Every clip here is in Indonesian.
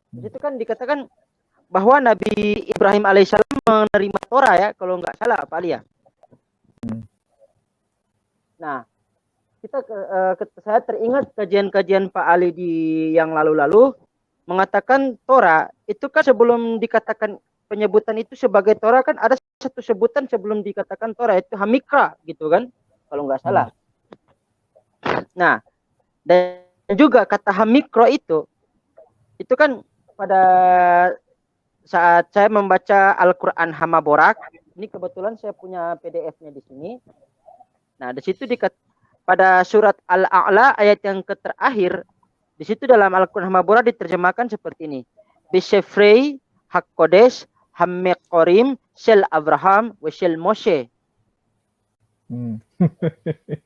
Di situ kan dikatakan bahwa Nabi Ibrahim alaihissalam menerima Torah ya, kalau nggak salah Pak Ali ya. Nah, saya teringat kajian-kajian Pak Ali di yang lalu-lalu mengatakan Torah itu kan sebelum dikatakan penyebutan itu sebagai Torah kan ada satu sebutan sebelum dikatakan Torah itu Hamikra gitu kan, kalau nggak salah. Nah, dan juga kata Hamikra itu kan pada saat saya membaca Al-Quran Hamaborak, ini kebetulan saya punya PDF-nya di sini. Nah, di situ pada surat Al-A'la ayat yang terakhir, di situ dalam Al-Quran Hamaborak diterjemahkan seperti ini. Bishefrei Hakkodes Hammekorim Shel Abraham Weshel Moshe.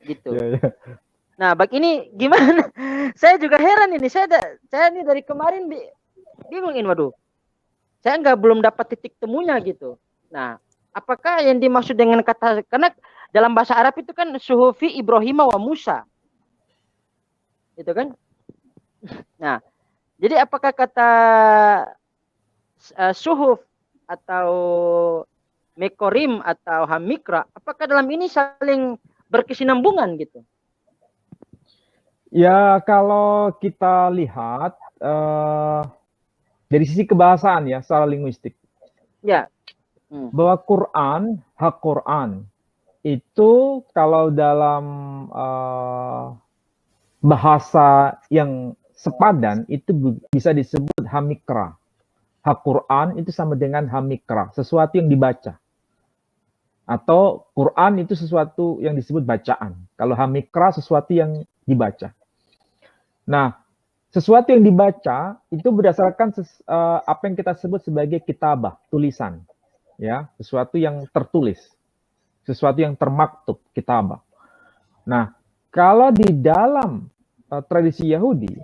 Gitu. Nah, bag ini gimana? Saya juga heran ini. Saya ini dari kemarin bingung ini, waduh. Saya belum dapat titik temunya gitu. Nah, apakah yang dimaksud dengan kata, karena dalam bahasa Arab itu kan suhufi Ibrahim wa Musa. Itu kan? Nah, jadi apakah kata suhuf atau mekorim atau hamikra, apakah dalam ini saling berkesinambungan gitu? Ya, kalau kita lihat dari sisi kebahasaan ya, secara linguistik. Ya. Bahwa Quran, hak Quran, itu kalau dalam bahasa yang sepadan, itu bisa disebut hamikra. Hak Quran itu sama dengan hamikra, sesuatu yang dibaca. Atau Quran itu sesuatu yang disebut bacaan. Kalau hamikra, sesuatu yang dibaca. Nah, sesuatu yang dibaca itu berdasarkan apa yang kita sebut sebagai kitabah, tulisan, ya, sesuatu yang tertulis, sesuatu yang termaktub, kitabah. Nah, kalau di dalam tradisi Yahudi,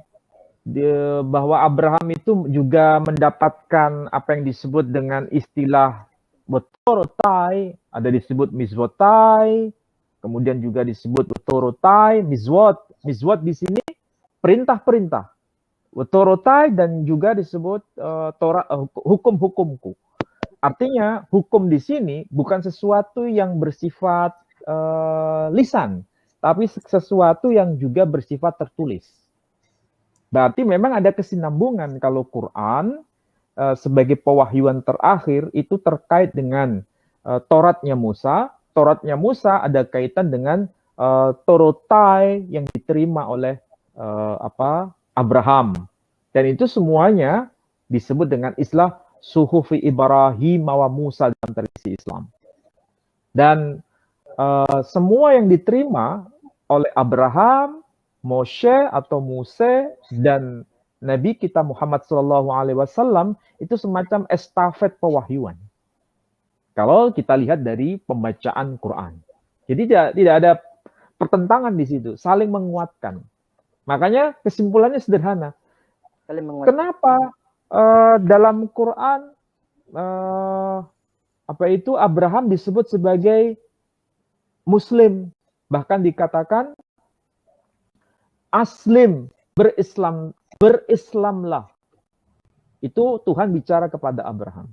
bahwa Abraham itu juga mendapatkan apa yang disebut dengan istilah Botorotai, ada disebut Mizvotai, kemudian juga disebut Botorotai, Mizwot. Mizwot di sini perintah-perintah. Torotai dan juga disebut hukum-hukumku. Artinya hukum di sini bukan sesuatu yang bersifat lisan, tapi sesuatu yang juga bersifat tertulis. Berarti memang ada kesinambungan kalau Quran sebagai pewahyuan terakhir itu terkait dengan Tauratnya Musa. Tauratnya Musa ada kaitan dengan Torotai yang diterima oleh Abraham. Dan itu semuanya disebut dengan istilah suhufi Ibrahim wa Musa dalam tradisi Islam. Dan semua yang diterima oleh Abraham, Moshe atau Muse, dan Nabi kita Muhammad SAW itu semacam estafet pewahyuan. Kalau kita lihat dari pembacaan Quran. Jadi tidak ada pertentangan di situ, saling menguatkan. Makanya kesimpulannya sederhana. Kenapa dalam Quran Abraham disebut sebagai Muslim, bahkan dikatakan aslim, berislamlah. Itu Tuhan bicara kepada Abraham.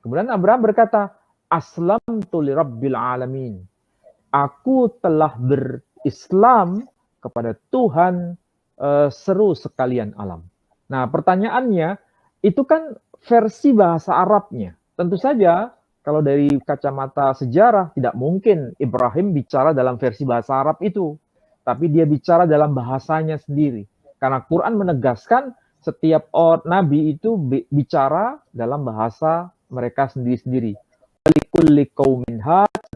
Kemudian Abraham berkata, aslamtu lirabbil alamin. Aku telah berislam kepada Tuhan seru sekalian alam. Nah, pertanyaannya, itu kan versi bahasa Arabnya. Tentu saja, kalau dari kacamata sejarah, tidak mungkin Ibrahim bicara dalam versi bahasa Arab itu. Tapi dia bicara dalam bahasanya sendiri. Karena Quran menegaskan setiap nabi itu bicara dalam bahasa mereka sendiri-sendiri.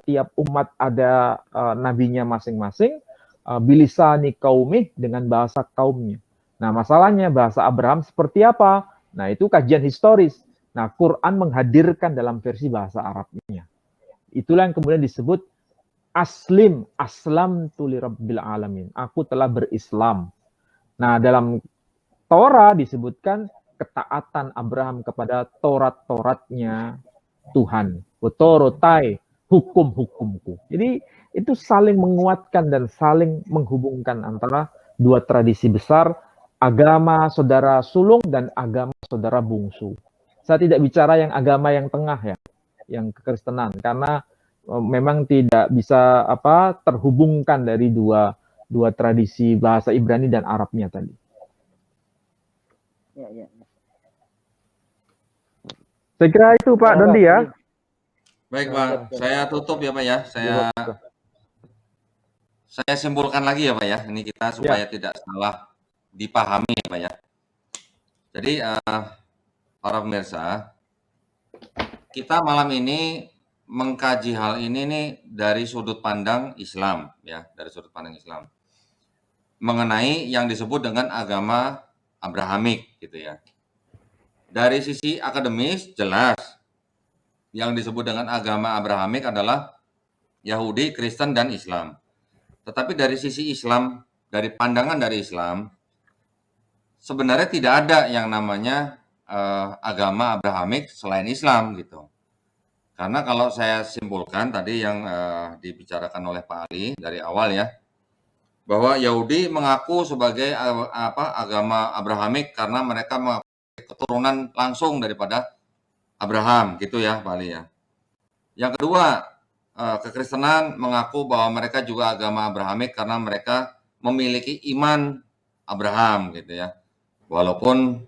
Setiap umat ada nabinya masing-masing, bilisani kaumih, dengan bahasa kaumnya. Nah, masalahnya bahasa Abraham seperti apa? Nah, itu kajian historis. Nah, Quran menghadirkan dalam versi bahasa Arabnya. Itulah yang kemudian disebut aslam tuli rabbil alamin. Aku telah berislam. Nah, dalam Torah disebutkan ketaatan Abraham kepada Taurat-Tauratnya Tuhan. Torotai, hukum-hukumku. Jadi itu saling menguatkan dan saling menghubungkan antara dua tradisi besar agama saudara sulung dan agama saudara bungsu. Saya tidak bicara yang agama yang tengah ya, yang kekristenan, karena memang tidak bisa terhubungkan dari dua tradisi bahasa Ibrani dan Arabnya tadi. Ya. Saya kira itu Pak Dondi ya. Baik Pak, saya tutup ya Pak ya. Saya simpulkan lagi ya Pak ya. Ini kita supaya tidak salah dipahami ya Pak ya. Jadi para pemirsa, kita malam ini mengkaji hal ini nih dari sudut pandang Islam ya, dari sudut pandang Islam. Mengenai yang disebut dengan agama Abrahamik gitu ya. Dari sisi akademis jelas yang disebut dengan agama Abrahamik adalah Yahudi, Kristen, dan Islam. Tetapi dari sisi Islam, dari pandangan dari Islam, sebenarnya tidak ada yang namanya agama Abrahamik selain Islam gitu. Karena kalau saya simpulkan tadi yang dibicarakan oleh Pak Ali dari awal ya, bahwa Yahudi mengaku sebagai agama Abrahamik karena mereka mengaku keturunan langsung daripada Abraham gitu ya Pak Ali ya. Yang kedua, kekristenan mengaku bahwa mereka juga agama Abrahamik karena mereka memiliki iman Abraham gitu ya. Walaupun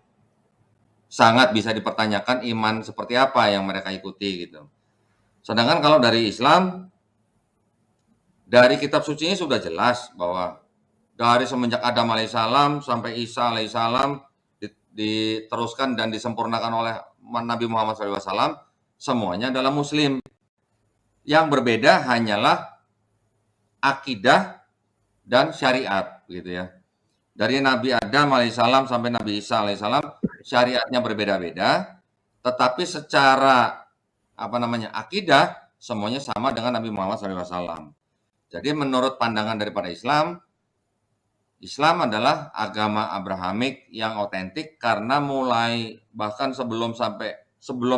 sangat bisa dipertanyakan iman seperti apa yang mereka ikuti gitu. Sedangkan kalau dari Islam, dari kitab sucinya sudah jelas bahwa dari semenjak Adam alaihissalam sampai Isa alaihissalam diteruskan dan disempurnakan oleh Nabi Muhammad SAW, semuanya adalah Muslim. Yang berbeda hanyalah akidah dan syariat, gitu ya. Dari Nabi Adam alaihissalam sampai Nabi Isa alaihissalam, syariatnya berbeda-beda, tetapi secara akidah semuanya sama dengan Nabi Muhammad SAW. Jadi menurut pandangan daripada Islam, Islam adalah agama Abrahamik yang otentik karena mulai bahkan sebelum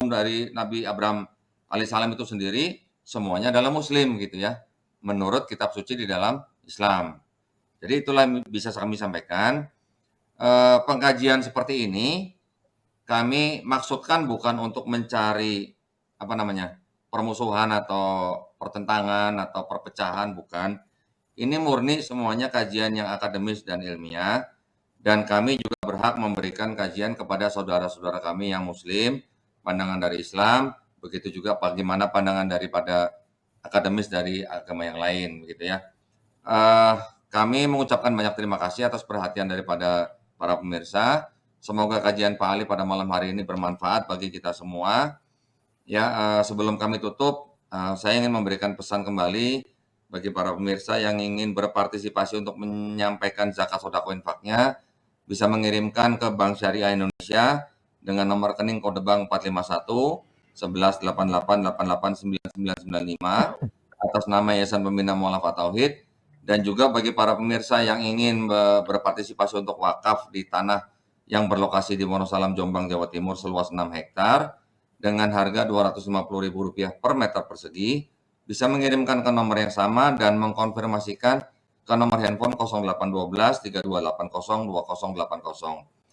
dari Nabi Abraham alaihissalam itu sendiri semuanya adalah Muslim gitu ya, menurut kitab suci di dalam Islam. Jadi itulah yang bisa kami sampaikan. Pengkajian seperti ini kami maksudkan bukan untuk mencari permusuhan atau pertentangan atau perpecahan, bukan. Ini murni semuanya kajian yang akademis dan ilmiah, dan kami juga berhak memberikan kajian kepada saudara-saudara kami yang Muslim, pandangan dari Islam, begitu juga bagaimana pandangan daripada akademis dari agama yang lain, begitu ya. Kami mengucapkan banyak terima kasih atas perhatian daripada para pemirsa. Semoga kajian Pak Ali pada malam hari ini bermanfaat bagi kita semua. Ya, sebelum kami tutup, saya ingin memberikan pesan kembali bagi para pemirsa yang ingin berpartisipasi untuk menyampaikan zakat sedekah infaknya, bisa mengirimkan ke Bank Syariah Indonesia dengan nomor rekening kode bank 451 1188889995 atas nama Yayasan Pembina Mu'allafat Tauhid. Dan juga bagi para pemirsa yang ingin berpartisipasi untuk wakaf di tanah yang berlokasi di Wonosalam, Jombang, Jawa Timur seluas 6 hektar dengan harga Rp250.000 per meter persegi, bisa mengirimkan ke nomor yang sama dan mengkonfirmasikan ke nomor handphone 0812 3280 2080.